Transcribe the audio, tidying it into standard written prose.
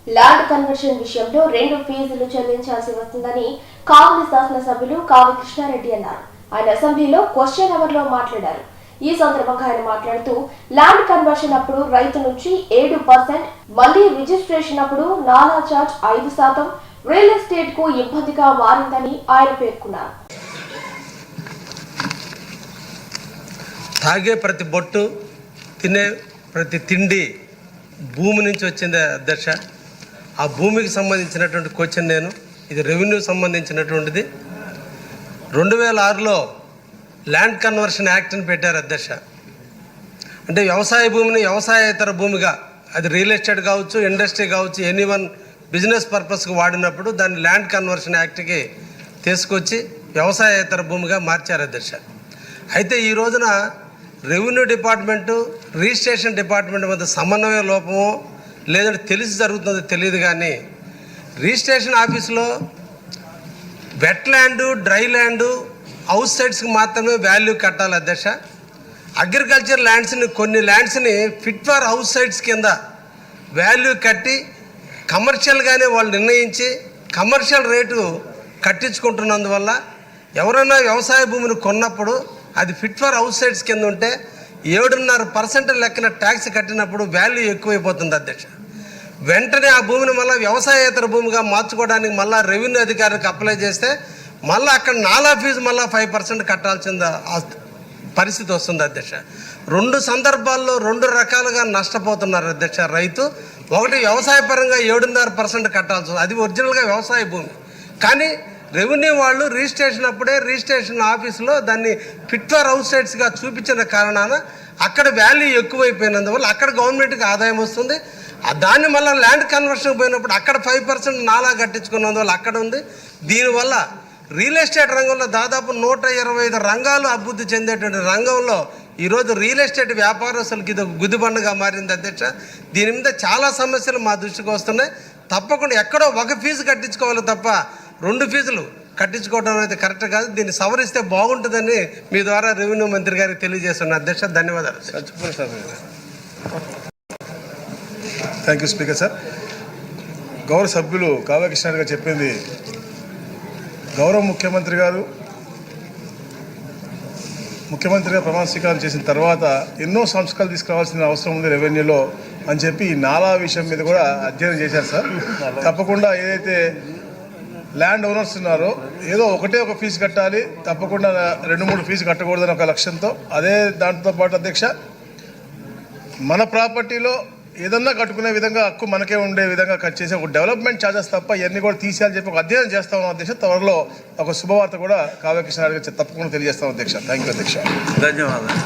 Land conversion విషయంలో 2 ఫీజులు చెల్లించాల్సి వస్తుందని కాంగ్రెస్ శాసనసభ్యులు కావి కృష్ణారెడ్డి అన్నారు. ఆయన అసెంబ్లీలో క్వశ్చన్ అవర్ లో మాట్లాడారు. ఈ సందర్భంగా ఆయన మాట్లాడుతూ ల్యాండ్ కన్వర్షన్ అప్పుడు రైతు నుంచి 7%, మళ్లీ రిజిస్ట్రేషన్ అప్పుడు నాలా చార్జ్ 5% రియల్ ఎస్టేట్ కు ఇబ్బందిగా మారిందని ఆయన పేర్కొన్నారు. తాగే ప్రతి బొట్టు, తినే ప్రతి తిండి భూమి నుంచి వచ్చింది అధ్యక్ష. ఆ భూమికి సంబంధించినటువంటి క్వశ్చన్ ఇది రెవెన్యూ సంబంధించినటువంటిది. 2006లో ల్యాండ్ కన్వర్షన్ యాక్ట్ని పెట్టారు అధ్యక్ష. అంటే వ్యవసాయ భూమిని వ్యవసాయేతర భూమిగా, అది రియల్ ఎస్టేట్ కావచ్చు, ఇండస్ట్రీ కావచ్చు, ఎనీవన్ బిజినెస్ పర్పస్కి వాడినప్పుడు దాన్ని ల్యాండ్ కన్వర్షన్ యాక్ట్కి తీసుకొచ్చి వ్యవసాయేతర భూమిగా మార్చారు అధ్యక్ష. అయితే ఈ రోజున రెవెన్యూ డిపార్ట్మెంటు, రిజిస్ట్రేషన్ డిపార్ట్మెంట్ మధ్య సమన్వయ లోపమో లేదంటే తెలిసి జరుగుతుందో తెలియదు, కానీ రిజిస్ట్రేషన్ ఆఫీసులో wet land, dry land, house సైట్స్కి మాత్రమే వాల్యూ కట్టాలి అధ్యక్ష. అగ్రికల్చర్ ల్యాండ్స్ని, కొన్ని ల్యాండ్స్ని ఫిట్ ఫర్ హౌస్ సైట్స్ కింద వాల్యూ కట్టి కమర్షియల్గానే వాళ్ళు నిర్ణయించి కమర్షియల్ రేటు కట్టించుకుంటున్నందువల్ల ఎవరైనా వ్యవసాయ భూమిని కొన్నప్పుడు అది ఫిట్ ఫర్ హౌస్ సైట్స్ కింద ఉంటే 7.5% లెక్కన ట్యాక్స్ కట్టినప్పుడు వాల్యూ ఎక్కువైపోతుంది అధ్యక్ష. వెంటనే ఆ భూమిని మళ్ళీ వ్యవసాయేతర భూమిగా మార్చుకోవడానికి మళ్ళీ రెవెన్యూ అధికారికి అప్లై చేస్తే మళ్ళీ అక్కడ నాలా ఫీజు మళ్ళీ 5% కట్టాల్సింది పరిస్థితి వస్తుంది అధ్యక్ష. 2 సందర్భాల్లో 2 రకాలుగా నష్టపోతున్నారు అధ్యక్ష రైతు. ఒకటి వ్యవసాయపరంగా 7.5% కట్టాల్సి ఉంది, అది ఒరిజినల్గా వ్యవసాయ భూమి. కానీ రెవెన్యూ వాళ్ళు రిజిస్ట్రేషన్ అప్పుడే రిజిస్ట్రేషన్ ఆఫీసులో దాన్ని ఫిట్ ఫర్ హౌస్ సైట్స్గా చూపించిన కారణాన అక్కడ వాల్యూ ఎక్కువైపోయినందువల్ల అక్కడ గవర్నమెంట్కి ఆదాయం వస్తుంది. దాన్ని మళ్ళీ ల్యాండ్ కన్వర్షన్కి పోయినప్పుడు అక్కడ 5% నాలా కట్టించుకున్నందువల్ల అక్కడ ఉంది. దీనివల్ల రియల్ ఎస్టేట్ రంగంలో దాదాపు 125 రంగాలు అభివృద్ధి చెందేటువంటి రంగంలో ఈరోజు రియల్ ఎస్టేట్ వ్యాపారస్తులకి ఇది గుదిబండగా మారింది అధ్యక్ష. దీని మీద చాలా సమస్యలు మా దృష్టికి వస్తున్నాయి. తప్పకుండా ఎక్కడో ఒక ఫీజు కట్టించుకోవాలి తప్ప 2 ఫీజులు కట్టించుకోవడం అయితే కరెక్ట్ కాదు. దీన్ని సవరిస్తే బాగుంటుందని మీ ద్వారా రెవెన్యూ మంత్రి గారికి తెలియజేస్తున్న అధ్యక్ష. ధన్యవాదాలు. Thank you speaker sir. గౌరవ సభ్యులు కావ్య కృష్ణారెడ్డి గారు చెప్పింది, గౌరవ ముఖ్యమంత్రిగా ప్రమాణ స్వీకారం చేసిన తర్వాత ఎన్నో సంస్కరణలు తీసుకురావాల్సిన అవసరం ఉంది రెవెన్యూలో అని చెప్పి ఈ నాలా విషయం మీద కూడా అధ్యయనం చేశారు సార్. తప్పకుండా ఏదైతే ల్యాండ్ ఓనర్స్ ఉన్నారో ఏదో ఒక ఫీజు కట్టాలి, తప్పకుండా 2-3 ఫీజు కట్టకూడదని ఒక లక్ష్యంతో, అదే దాంతో పాటు అధ్యక్ష మన ప్రాపర్టీలో ఏదన్నా కట్టుకునే విధంగా హక్కు మనకే ఉండే విధంగా కట్ చేసి ఒక డెవలప్మెంట్ ఛార్జెస్ తప్ప ఇవన్నీ కూడా తీసేయాలని చెప్పి ఒక అధ్యయనం చేస్తా ఉన్నాం అధ్యక్ష. త్వరలో ఒక శుభవార్త కూడా కావ్య కృష్ణారెడ్డి గారు తప్పకుండా తెలియజేస్తాం అధ్యక్ష. థ్యాంక్ యూ అధ్యక్ష. ధన్యవాదాలు.